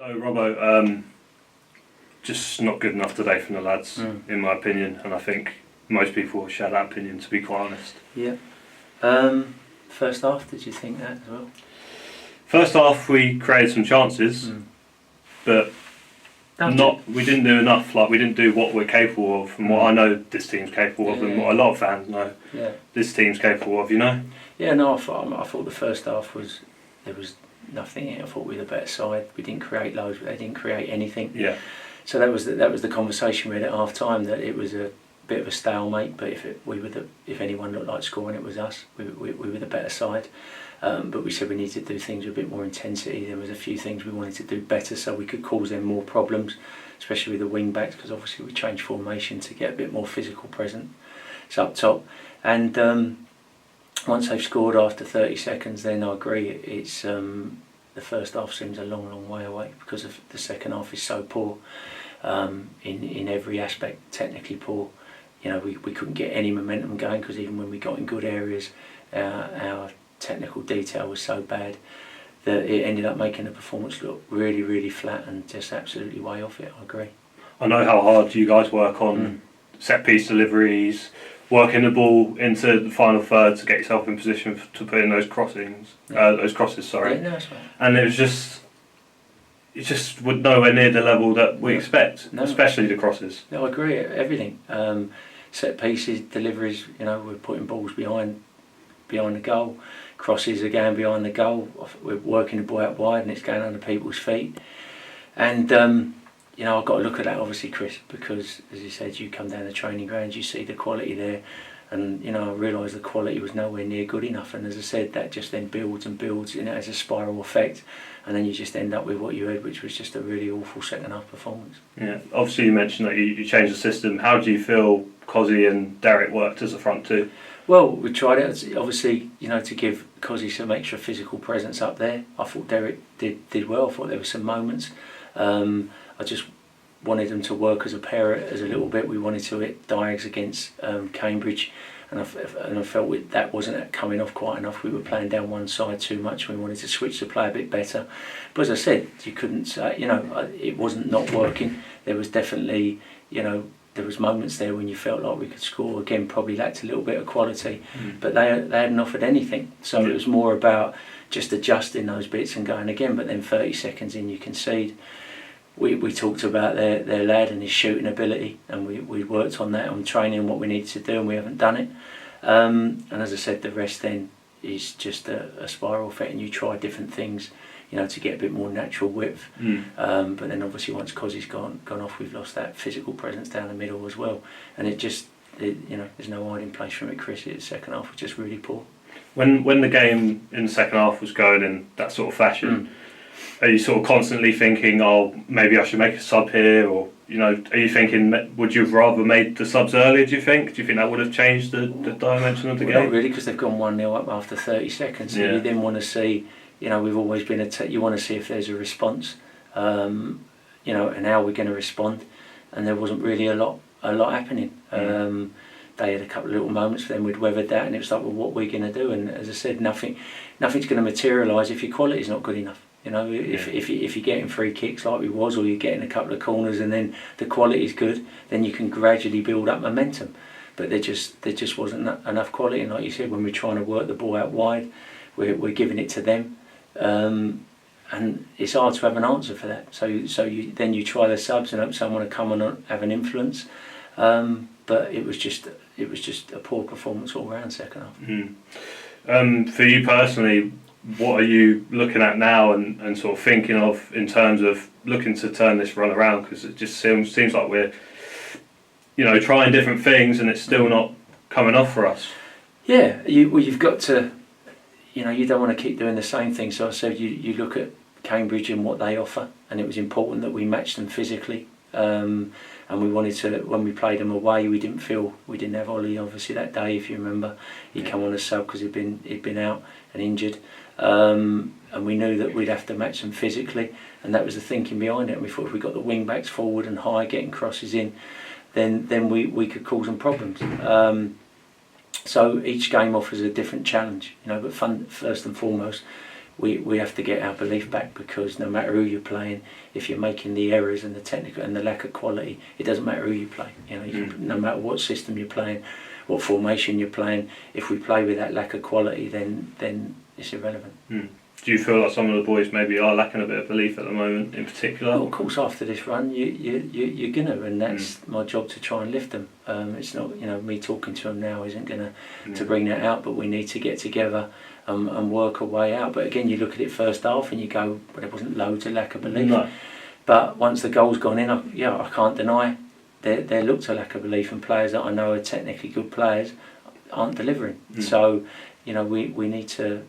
So Robbo, just not good enough today from the lads, in my opinion, and I think most people will share that opinion, to be quite honest. Yeah. First half, did you think that as well? First half we created some chances, but we didn't do enough. Like, we didn't do what we're capable of, and what I know this team's capable of, and what a lot of fans know this team's capable of. Yeah, no, I thought the first half there was nothing in it. I thought we were the better side. We didn't create loads, but they didn't create anything. Yeah. So that was the conversation we had at half time, that it was a bit of a stalemate. But if anyone looked like scoring, it was us. We were the better side. But we said we needed to do things with a bit more intensity. There was a few things we wanted to do better so we could cause them more problems, especially with the wing backs, because obviously we changed formation to get a bit more physical presence up top. And once they've scored after 30 seconds, then I agree, it's the first half seems a long way away, because of the second half is so poor in every aspect. Technically poor. We couldn't get any momentum going, because even when we got in good areas, our technical detail was so bad that it ended up making the performance look really flat and just absolutely way off it. I agree. I know how hard you guys work on set piece deliveries, working the ball into the final third to get yourself in position to put in those crosses. Yeah, no, that's right. And it just nowhere near the level that we expect, especially the crosses. No, I agree. Everything. Set pieces, deliveries. We're putting balls behind the goal. Crosses are going behind the goal. We're working the ball out wide, and it's going under people's feet. And I've got to look at that, obviously, Chris, because as you said, you come down the training ground, you see the quality there, and I realised the quality was nowhere near good enough. And as I said, that just then builds and builds, as a spiral effect, and then you just end up with what you had, which was just a really awful second half performance. Yeah, obviously you mentioned that you changed the system. How do you feel Cozzy and Derek worked as a front two? Well, we tried it, obviously, to give Cozzy some extra physical presence up there. I thought Derek did well. I thought there were some moments. I just wanted them to work as a pair as a little bit. We wanted to hit diags against Cambridge, and I felt that wasn't coming off quite enough. We were playing down one side too much. We wanted to switch the play a bit better. But as I said, you couldn't say, it wasn't not working. There was definitely, there was moments there when you felt like we could score. Again, probably lacked a little bit of quality, but they hadn't offered anything. So it was more about just adjusting those bits and going again. But then 30 seconds in, you concede. We talked about their lad and his shooting ability, and we worked on that, on training what we needed to do, and we haven't done it. And as I said, the rest then is just a spiral effect, and you try different things, to get a bit more natural width. But then obviously once Cozzy's gone off, we've lost that physical presence down the middle as well. And there's no hiding place from it, Chris. The second half was just really poor. When the game in the second half was going in that sort of fashion, are you sort of constantly thinking, oh, maybe I should make a sub here, or are you thinking, would you have rather made the subs earlier? Do you think that would have changed the dimension of the game? Not really, because they've gone 1-0 up after 30 seconds. So you then want to see. We've always been you want to see if there's a response, and how we're going to respond. And there wasn't really a lot happening. They had a couple of little moments, then we'd weathered that, and it was like, well, what are we going to do? And as I said, nothing's going to materialise if your quality's not good enough. If you're getting free kicks like we was, or you're getting a couple of corners, and then the quality's good, then you can gradually build up momentum. But there just wasn't enough quality. And like you said, when we're trying to work the ball out wide, we're giving it to them. And it's hard to have an answer for that. So you try the subs and hope someone will come and have an influence. But it was just a poor performance all round second half. For you personally, what are you looking at now and sort of thinking of in terms of looking to turn this run around? Because it just seems like we're trying different things and it's still not coming off for us. Yeah, you've got to. You don't want to keep doing the same thing. So I said you look at Cambridge and what they offer, and it was important that we matched them physically. And we wanted to, when we played them away, we didn't have Ollie obviously that day, if you remember. He come on as sub because he'd been out and injured. And we knew that we'd have to match them physically, and that was the thinking behind it. And we thought if we got the wing backs forward and high, getting crosses in, then we could cause them problems. So each game offers a different challenge, but first and foremost, we have to get our belief back, because no matter who you're playing, if you're making the errors and the technical and the lack of quality, it doesn't matter who you play. You know, no matter what system you're playing, what formation you're playing, if we play with that lack of quality, then it's irrelevant. Do you feel like some of the boys maybe are lacking a bit of belief at the moment, in particular? Well, of course, after this run, you're gonna, and that's my job to try and lift them. It's not, you know, me talking to them now isn't gonna to bring that out, but we need to get together and work a way out. But again, you look at it first half and you go, well, there wasn't loads of lack of belief. No. But once the goal's gone in, I can't deny there looked a lack of belief, and players that I know are technically good players aren't delivering. So, you know, we need to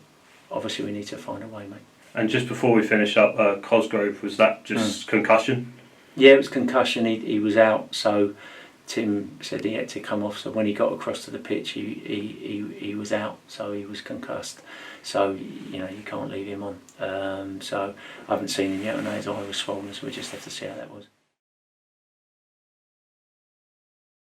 find a way, mate. And just before we finish up, Cosgrove, was that just concussion? Yeah, it was concussion. He was out, so Tim said he had to come off. So when he got across to the pitch, he was out, so he was concussed. So, you know, you can't leave him on. So I haven't seen him yet. I know his eye was swollen, so we just have to see how that was.